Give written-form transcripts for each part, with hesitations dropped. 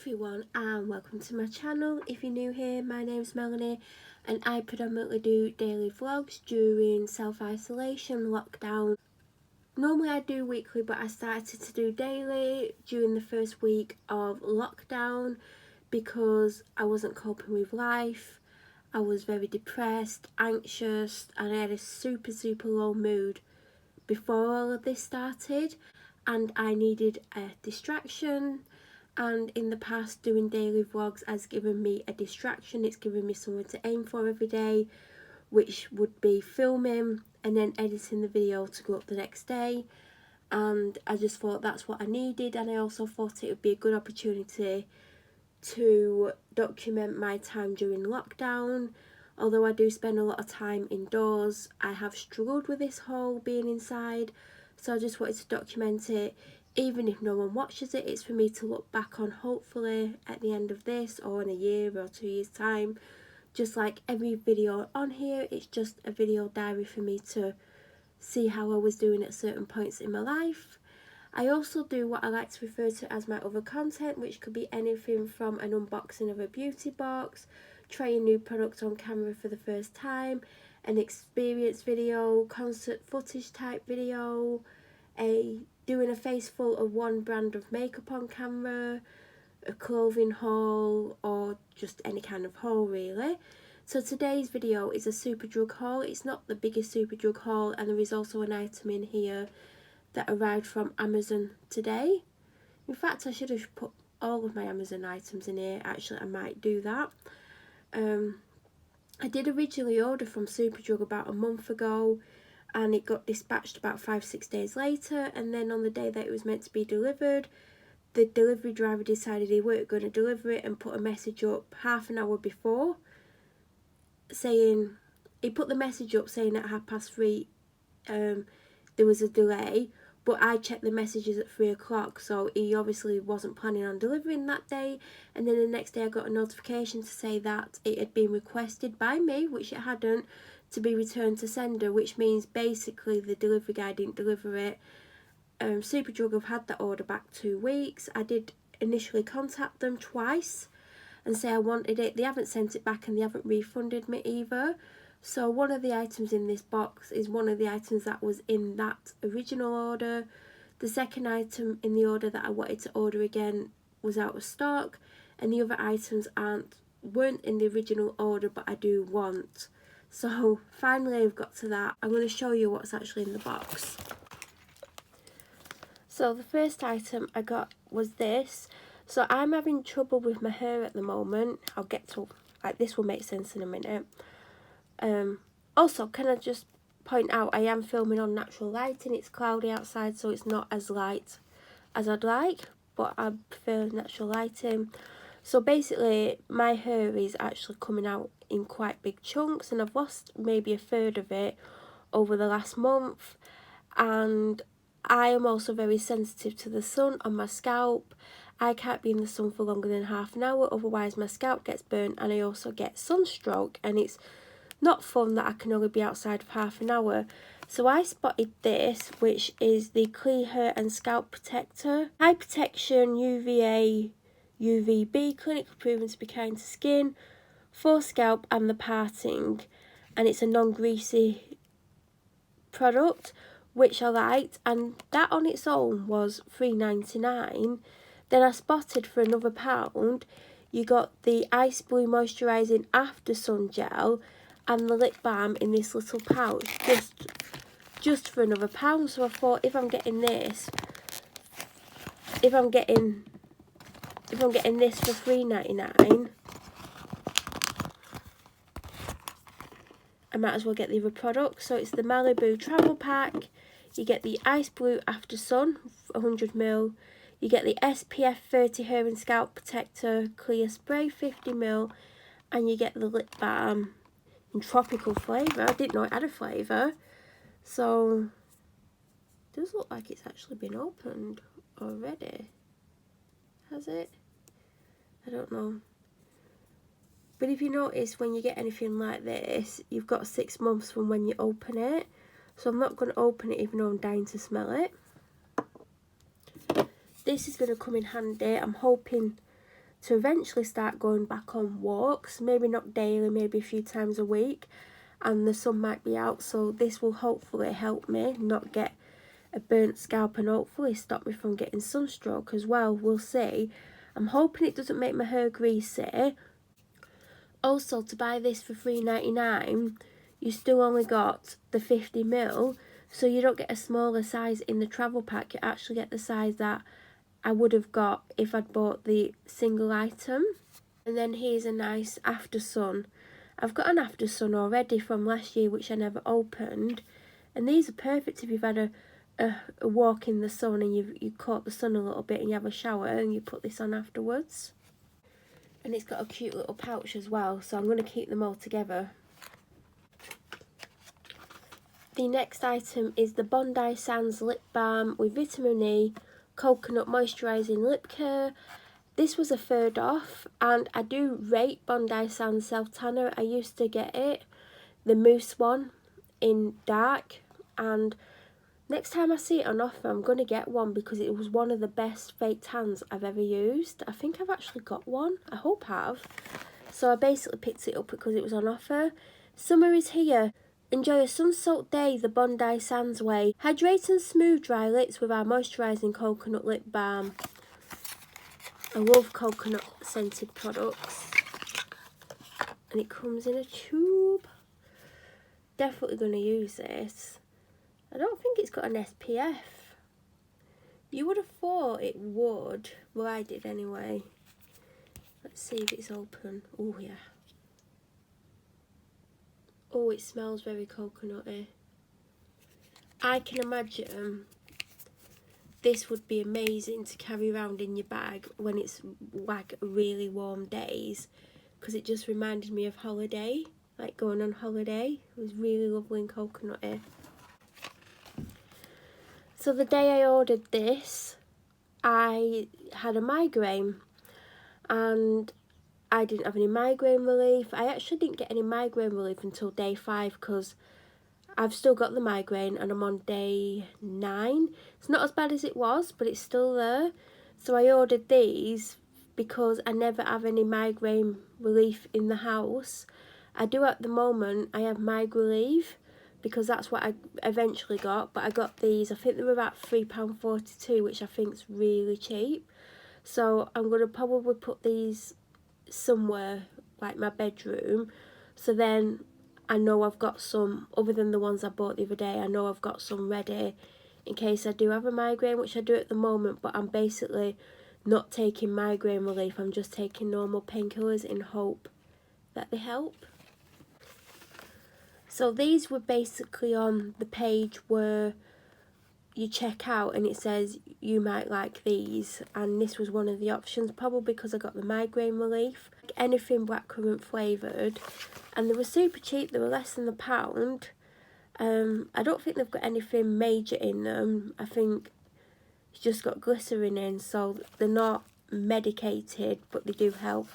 everyone and welcome to my channel. If you're new here, my name's Melanie and I predominantly do daily vlogs during self-isolation lockdown. Normally I do weekly, but I started to do daily during the first week of lockdown because I wasn't coping with life. I was very depressed, anxious, and I had a super low mood before all of this started, and I needed a distraction. And in the past, doing daily vlogs has given me a distraction. It's given me something to aim for every day, which would be filming and then editing the video to go up the next day. And I just thought that's what I needed, and I also thought it would be a good opportunity to document my time during lockdown. Although I do spend a lot of time indoors, I have struggled with this whole being inside, so I just wanted to document it. Even if no one watches it, it's for me to look back on, hopefully at the end of this or in a year or 2 years time. Just like every video on here, it's just a video diary for me to see how I was doing at certain points in my life. I also do what I like to refer to as my other content, which could be anything from an unboxing of a beauty box, trying new products on camera for the first time, an experience video, concert footage type video, doing a face full of one brand of makeup on camera, a clothing haul, or just any kind of haul really. So today's video is a Superdrug haul. It's not the biggest Superdrug haul, and there is also an item in here that arrived from Amazon today. In fact, I should have put all of my Amazon items in here. Actually, I might do that. I did originally order from Superdrug about a month ago, and it got dispatched about 5-6 days later, and then on the day that it was meant to be delivered, the delivery driver decided he weren't going to deliver it and put a message up half an hour before saying, he put the message up saying at 3:30 there was a delay, but I checked the messages at 3 o'clock, so he obviously wasn't planning on delivering that day. And then the next day I got a notification to say that it had been requested by me, which it hadn't, to be returned to sender, which means basically the delivery guy didn't deliver it. Superdrug have had that order back 2 weeks. I did initially contact them twice and say I wanted it. They haven't sent it back and they haven't refunded me either. So one of the items in this box is one of the items that was in that original order. The second item in the order that I wanted to order again was out of stock, and the other items weren't in the original order, but I do want. So finally I've got to that. I'm going to show you what's actually in the box. So the first item I got was this. So I'm having trouble with my hair at the moment. I'll get to, like, this will make sense in a minute. Also, can I just point out, I am filming on natural lighting. It's cloudy outside, so it's not as light as I'd like, but I prefer natural lighting. So basically, my hair is actually coming out in quite big chunks, and I've lost maybe a third of it over the last month. And I am also very sensitive to the sun on my scalp. I can't be in the sun for longer than half an hour, otherwise my scalp gets burnt, and I also get sunstroke, and it's not fun that I can only be outside for half an hour. So I spotted this, which is the Clear Hair and Scalp Protector. High protection, UVA, UVB, clinically proven to be kind to skin, for scalp and the parting. And it's a non-greasy product, which I liked, and that on its own was $3.99. Then I spotted for another £1, you got the Ice Blue Moisturising After Sun Gel and the lip balm in this little pouch, just for another £1. So I thought, if I'm getting this for $3.99, I might as well get the other product. So it's the Malibu Travel Pack. You get the Ice Blue After Sun 100ml. You get the SPF 30 Hair and Scalp Protector Clear Spray 50ml, and you get the lip balm in tropical flavour. I didn't know it had a flavour. So it does look like it's actually been opened already. Has it? I don't know. But if you notice, when you get anything like this, you've got 6 months from when you open it. So I'm not going to open it even though I'm dying to smell it. This is going to come in handy. I'm hoping to eventually start going back on walks, maybe not daily, maybe a few times a week, and the sun might be out, so this will hopefully help me not get a burnt scalp and hopefully stop me from getting sunstroke as well. We'll see. I'm hoping it doesn't make my hair greasy. Also, to buy this for $3.99, you still only got the 50ml, so you don't get a smaller size in the travel pack. You actually get the size that I would have got if I'd bought the single item. And then here's a nice after sun. I've got an after sun already from last year which I never opened, and these are perfect if you've had a walk in the sun and you caught the sun a little bit and you have a shower and you put this on afterwards. And it's got a cute little pouch as well, so I'm going to keep them all together. The next item is the Bondi Sands Lip Balm with Vitamin E, Coconut Moisturising Lip Care. This was a third off, and I do rate Bondi Sands Self Tanner. I used to get it, the mousse one, in dark, and next time I see it on offer, I'm going to get one because it was one of the best fake tans I've ever used. I think I've actually got one. I hope I have. So I basically picked it up because it was on offer. Summer is here. Enjoy a sun-soaked day the Bondi Sands way. Hydrate and smooth dry lips with our moisturising coconut lip balm. I love coconut scented products. And it comes in a tube. Definitely going to use this. I don't think it's got an SPF. You would have thought it would. Well, I did anyway. Let's see if it's open. Oh, yeah. Oh, it smells very coconutty. I can imagine this would be amazing to carry around in your bag when it's like really warm days, because it just reminded me of holiday, like going on holiday. It was really lovely and coconutty. So the day I ordered this, I had a migraine and I didn't have any migraine relief. I actually didn't get any migraine relief until day 5 because I've still got the migraine and I'm on day 9. It's not as bad as it was, but it's still there. So I ordered these because I never have any migraine relief in the house. I do at the moment. I have migraine relief because that's what I eventually got, but I got these. I think they were about £3.42, which I think is really cheap. So I'm going to probably put these somewhere, like my bedroom, so then I know I've got some, other than the ones I bought the other day, I know I've got some ready in case I do have a migraine, which I do at the moment, but I'm basically not taking migraine relief. I'm just taking normal painkillers in hope that they help. So these were basically on the page where you check out and it says you might like these, and this was one of the options, probably because I got the migraine relief. Anything blackcurrant flavoured, and they were super cheap. They were less than £1. I don't think they've got anything major in them. I think it's just got glycerin in, so they're not medicated, but they do help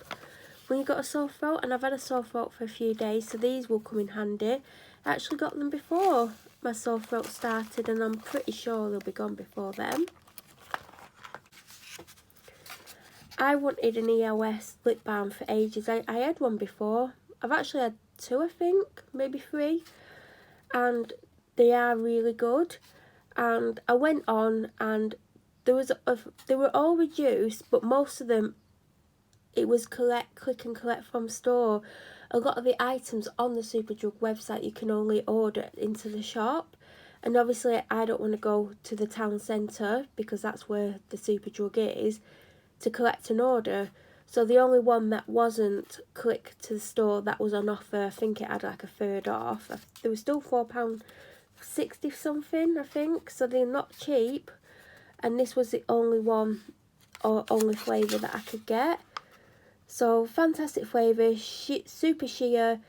when you've got a sore throat, and I've had a sore throat for a few days, so these will come in handy. I actually got them before my sore throat started, and I'm pretty sure they'll be gone before then. I wanted an EOS lip balm for ages. I had one before. I've actually had 2, I think, maybe 3, and they are really good. And I went on, and they were all reduced, but most of them, it was click and collect from store. A lot of the items on the Superdrug website you can only order into the shop, and obviously I don't want to go to the town centre because that's where the Superdrug is to collect an order. So the only one that wasn't click to the store that was on offer, I think it had like a third off. There was still £4.60 something, I think, so they're not cheap, and this was the only one or only flavour that I could get. So fantastic flavour, super sheer,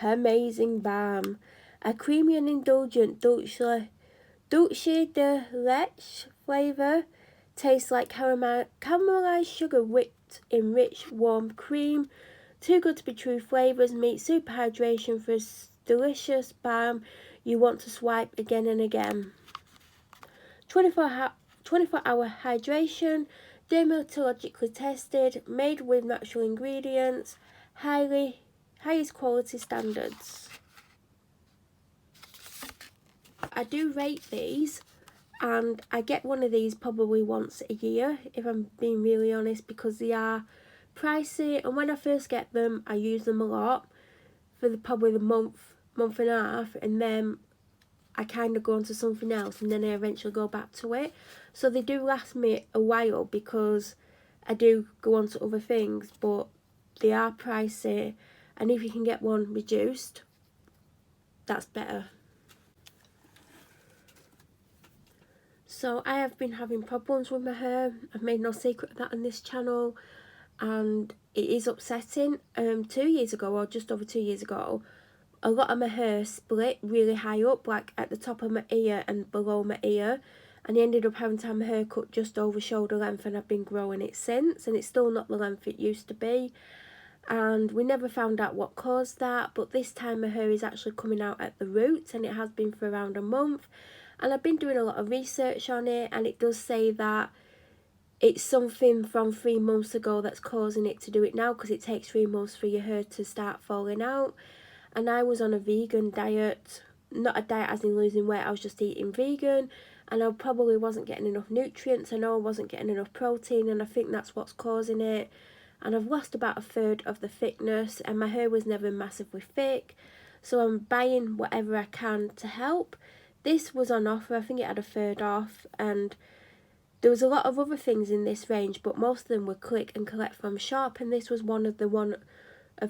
amazing balm. A creamy and indulgent dulce de leche flavour. Tastes like caramelized sugar whipped in rich, warm cream. Too good to be true flavours meet super hydration for a delicious balm you want to swipe again and again. 24-hour hydration. dermatologically tested, made with natural ingredients, highest quality standards. I do rate these, and I get one of these probably once a year, if I'm being really honest, because they are pricey, and when I first get them I use them a lot for probably the month and a half, and then I kind of go on to something else, and then I eventually go back to it. So they do last me a while because I do go on to other things, but they are pricey, and if you can get one reduced, that's better. So I have been having problems with my hair. I've made no secret of that on this channel, and it is upsetting. 2 years ago, or just over 2 years ago, a lot of my hair split really high up, like at the top of my ear and below my ear, and I ended up having to have my hair cut just over shoulder length, and I've been growing it since, and it's still not the length it used to be, and we never found out what caused that. But this time my hair is actually coming out at the roots, and it has been for around a month, and I've been doing a lot of research on it, and it does say that it's something from 3 months ago that's causing it to do it now, because it takes 3 months for your hair to start falling out. And I was on a vegan diet, not a diet as in losing weight, I was just eating vegan, and I probably wasn't getting enough nutrients. I know I wasn't getting enough protein, and I think that's what's causing it. And I've lost about a third of the thickness, and my hair was never massively thick, so I'm buying whatever I can to help. This was on offer, I think it had a third off, and there was a lot of other things in this range, but most of them were click and collect from shop, and this was one of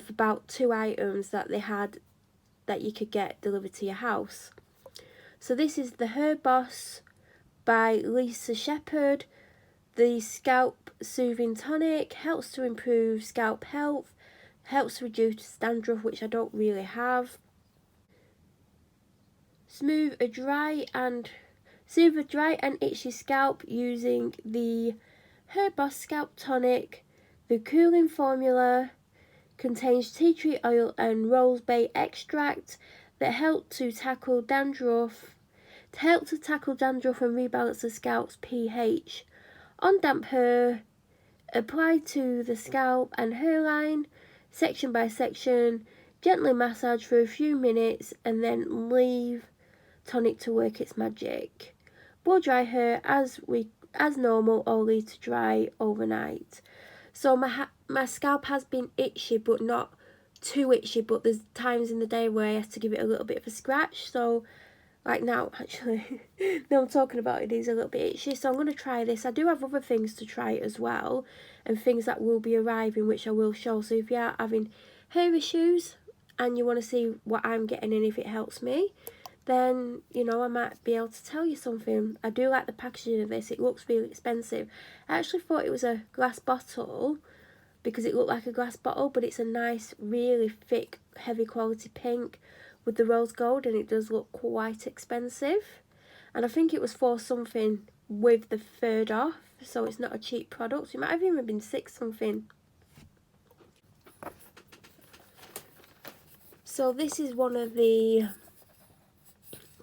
about 2 items that they had that you could get delivered to your house. So this is the Hair Boss by Lisa Shepherd. The Scalp Soothing Tonic helps to improve scalp health, helps to reduce dandruff, which I don't really have. Soothe a dry and itchy scalp using the Hair Boss Scalp Tonic. The cooling formula contains tea tree oil and rose bay extract that help to tackle dandruff and rebalance the scalp's pH. On damp hair, apply to the scalp and hairline, section by section, gently massage for a few minutes, and then leave tonic to work its magic. Blow dry hair as normal, or leave to dry overnight. So my scalp has been itchy, but not too itchy, but there's times in the day where I have to give it a little bit of a scratch. So like now, actually, now I'm talking about it, is a little bit itchy. So I'm going to try this. I do have other things to try as well, and things that will be arriving, which I will show. So if you are having hair issues and you want to see what I'm getting and if it helps me, then, you know, I might be able to tell you something. I do like the packaging of this. It looks really expensive. I actually thought it was a glass bottle because it looked like a glass bottle, but it's a nice, really thick, heavy quality pink with the rose gold, and it does look quite expensive. And I think it was for something with the third off, so it's not a cheap product. It might have even been $6 something. So this is one of the,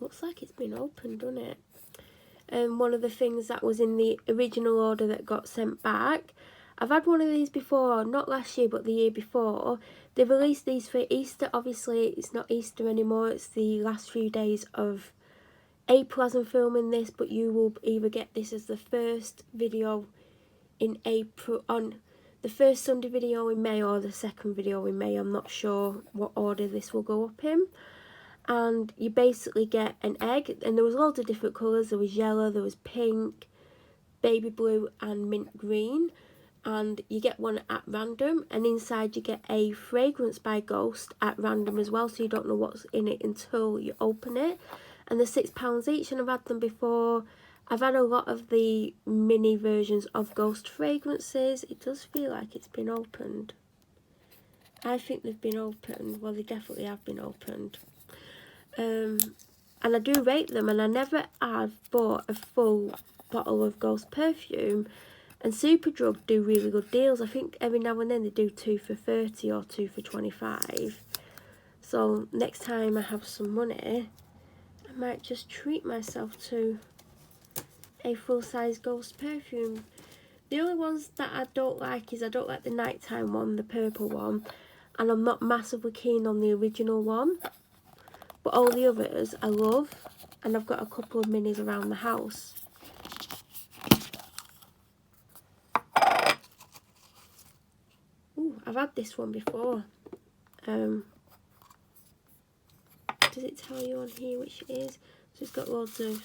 looks like it's been opened, doesn't it? One of the things that was in the original order that got sent back. I've had one of these before, not last year but the year before. They released these for Easter. Obviously it's not Easter anymore, it's the last few days of April as I'm filming this, but you will either get this as the first video in April, on the first Sunday video in May, or the second video in May. I'm not sure what order this will go up in. And you basically get an egg, and there was loads of different colours. There was yellow, there was pink, baby blue and mint green, and you get one at random, and inside you get a fragrance by Ghost at random as well, so you don't know what's in it until you open it. And they're £6 each, and I've had them before. I've had a lot of the mini versions of Ghost fragrances. It does feel like it's been opened. I think they've been opened. Well, they definitely have been opened. And I do rate them, and I never have bought a full bottle of Ghost perfume, and Superdrug do really good deals. I think every now and then they do 2 for 30 or 2 for 25. So next time I have some money, I might just treat myself to a full-size Ghost perfume. The only ones that I don't like is I don't like the nighttime one, the purple one, and I'm not massively keen on the original one. But all the others I love, and I've got a couple of minis around the house. Ooh, I've had this one before. Does it tell you on here which it is? So it's got loads of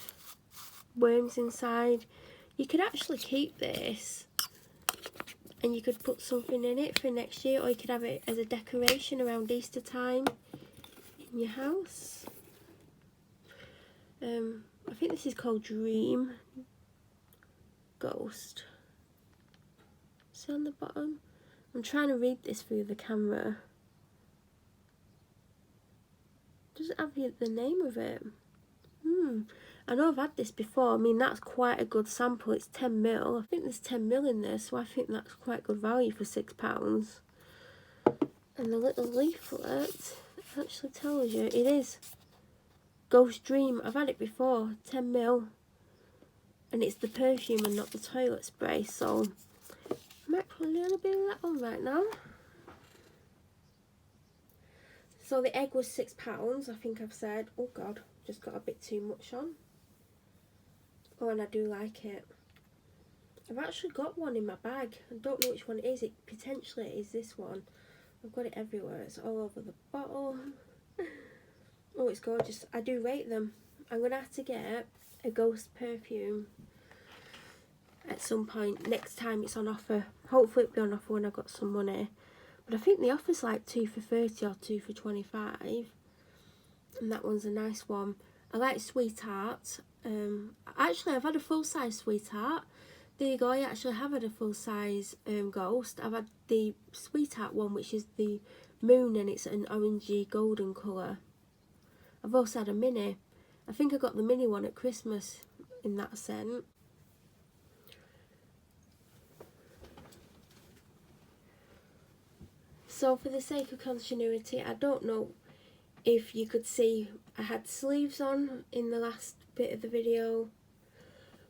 worms inside. You could actually keep this and you could put something in it for next year, or you could have it as a decoration around Easter time in your house. I think this is called Dream Ghost. See on the bottom? I'm trying to read this through the camera. Doesn't have the name of it. I know I've had this before. I mean, that's quite a good sample. It's 10ml. I think there's 10ml in there, so I think that's quite good value for £6. And the little leaflet actually tells you it is Ghost Dream. I've had it before, 10ml. And it's the perfume and not the toilet spray, so I might put a little bit of that on right now. So the egg was £6, I think I've said. Oh God, just got a bit too much on. Oh, and I do like it. I've actually got one in my bag. I don't know which one it is. It potentially is this one. I've got it everywhere. It's all over the bottle. Oh, it's gorgeous. I do rate them. I'm going to have to get a Ghost perfume at some point next time it's on offer. Hopefully it'll be on offer when I've got some money. But I think the offer's like 2 for 30 or 2 for 25. And that one's a nice one. I like Sweetheart. Actually, I've had a full-size Sweetheart. There you go, I actually have had a full-size Ghost. I've had the Sweetheart one, which is the moon, and it's an orangey golden colour. I've also had a mini. I think I got the mini one at Christmas in that scent. So for the sake of continuity, I don't know if you could see I had sleeves on in the last bit of the video,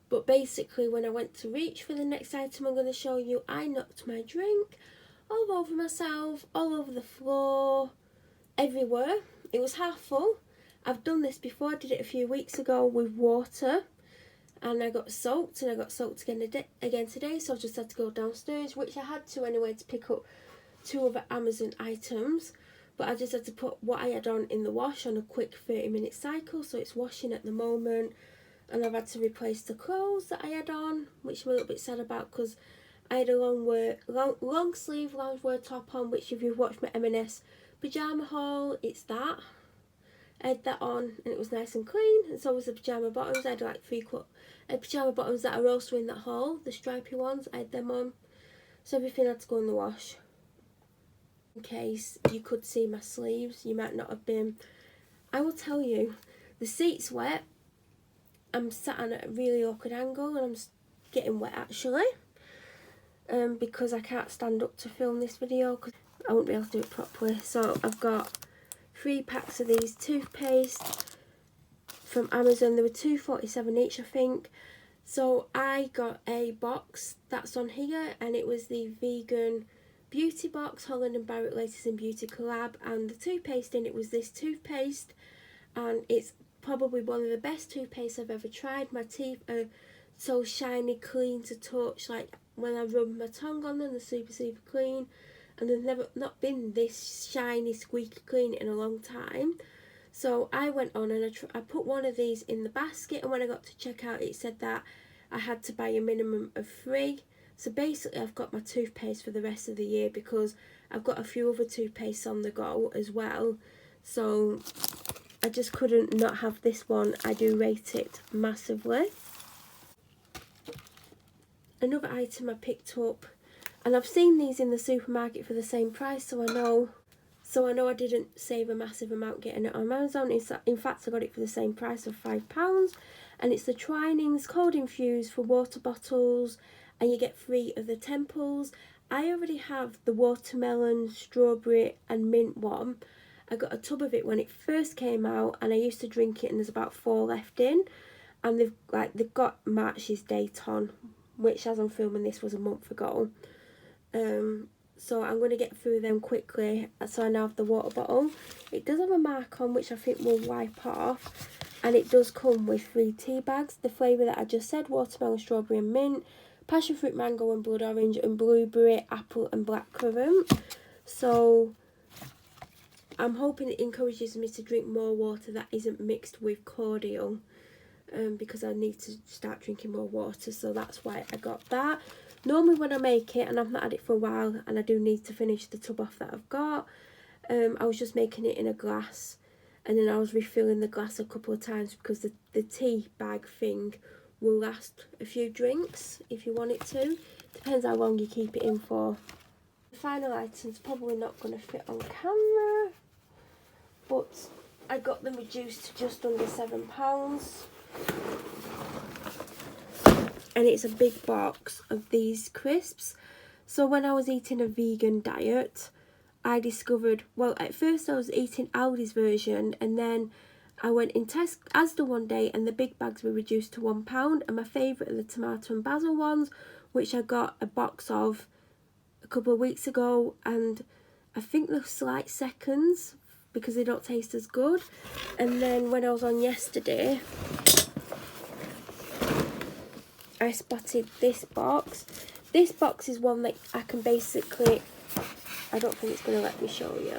but basically when I went to reach for the next item I'm going to show you, I knocked my drink all over myself, all over the floor, everywhere. It was half full. I've done this before. I did it a few weeks ago with water and I got soaked, and I got soaked again today, so I just had to go downstairs, which I had to anyway, to pick up 2 other Amazon items. But I just had to put what I had on in the wash on a quick 30-minute cycle, so it's washing at the moment. And I've had to replace the clothes that I had on, which I'm a little bit sad about, because I had a long sleeve loungewear top on, which if you've watched my M&S pyjama haul, it's that. I had that on and it was nice and clean, and so was the pyjama bottoms. I had like 3 pyjama bottoms that are also in that haul, the stripy ones. I had them on, so everything had to go in the wash. In case you could see my sleeves, you might not have been. I will tell you, the seat's wet. I'm sat on at a really awkward angle and I'm getting wet actually, because I can't stand up to film this video because I won't be able to do it properly. So I've got 3 packs of these toothpaste from Amazon. They were £2.47 each, I think. So I got a box that's on here, and it was the vegan beauty box, Holland and Barrett Latest in Beauty collab, and the toothpaste in it was this toothpaste, and it's probably one of the best toothpaste I've ever tried. My teeth are so shiny, clean to touch. Like when I rub my tongue on them, they're super clean, and they've never not been this shiny, squeaky clean in a long time. So I went on and I put one of these in the basket, and when I got to checkout it said that I had to buy a minimum of 3. So basically I've got my toothpaste for the rest of the year, because I've got a few other toothpastes on the go as well. So I just couldn't not have this one. I do rate it massively. Another item I picked up, and I've seen these in the supermarket for the same price, so I know I didn't save a massive amount getting it on Amazon. In fact, I got it for the same price of £5, and it's the Twinings Cold Infused for water bottles, and you get 3 of the temples. I already have the watermelon, strawberry and mint one. I got a tub of it when it first came out, and I used to drink it, and there's about 4 left in, and they've got March's date on, which as I'm filming this was a month ago. So I'm going to get through them quickly. So I now have the water bottle. It does have a mark on which I think will wipe off. And it does come with 3 tea bags. The flavour that I just said, watermelon, strawberry and mint, passion fruit, mango and blood orange, and blueberry, apple and blackcurrant. So I'm hoping it encourages me to drink more water that isn't mixed with cordial. Because I need to start drinking more water, so that's why I got that. Normally when I make it, and I've not had it for a while, and I do need to finish the tub off that I've got, I was just making it in a glass, and then I was refilling the glass a couple of times, because the tea bag thing will last a few drinks if you want it to. Depends how long you keep it in for. The final item's probably not going to fit on camera, but I got them reduced to just under £7. And it's a big box of these crisps. So when I was eating a vegan diet, I discovered, well, at first I was eating Aldi's version, and then I went in Asda one day and the big bags were reduced to £1, and my favourite are the tomato and basil ones, which I got a box of a couple of weeks ago, and I think they're slight seconds because they don't taste as good. And then when I was on yesterday, I spotted this box. This box is one that I can basically, I don't think it's going to let me show you,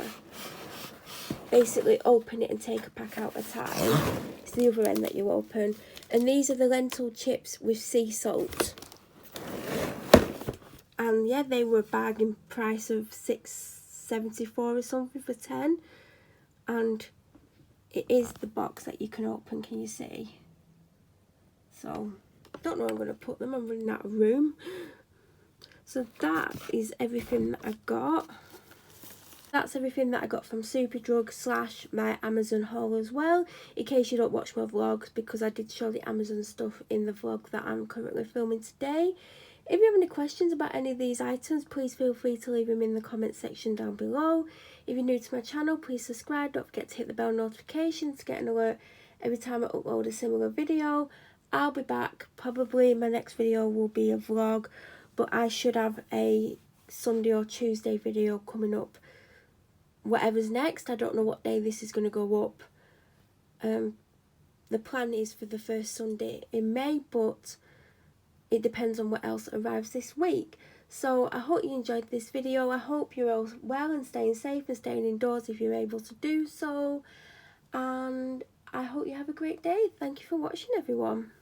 basically open it and take a pack out at a time. It's the other end that you open. And these are the lentil chips with sea salt. And yeah, they were a bargain price of £6.74 or something for 10. And it is the box that you can open, can you see? So don't know where I'm going to put them, I'm running out of room. So that is everything that I got. That's everything that I got from Superdrug / my Amazon haul as well, in case you don't watch my vlogs, because I did show the Amazon stuff in the vlog that I'm currently filming today. If you have any questions about any of these items, please feel free to leave them in the comment section down below. If you're new to my channel, please subscribe. Don't forget to hit the bell notification to get an alert every time I upload a similar video. I'll be back. Probably my next video will be a vlog, but I should have a Sunday or Tuesday video coming up. Whatever's next, I don't know what day this is going to go up. The plan is for the first Sunday in May, but it depends on what else arrives this week. So I hope you enjoyed this video. I hope you're all well and staying safe and staying indoors if you're able to do so. And I hope you have a great day. Thank you for watching, everyone.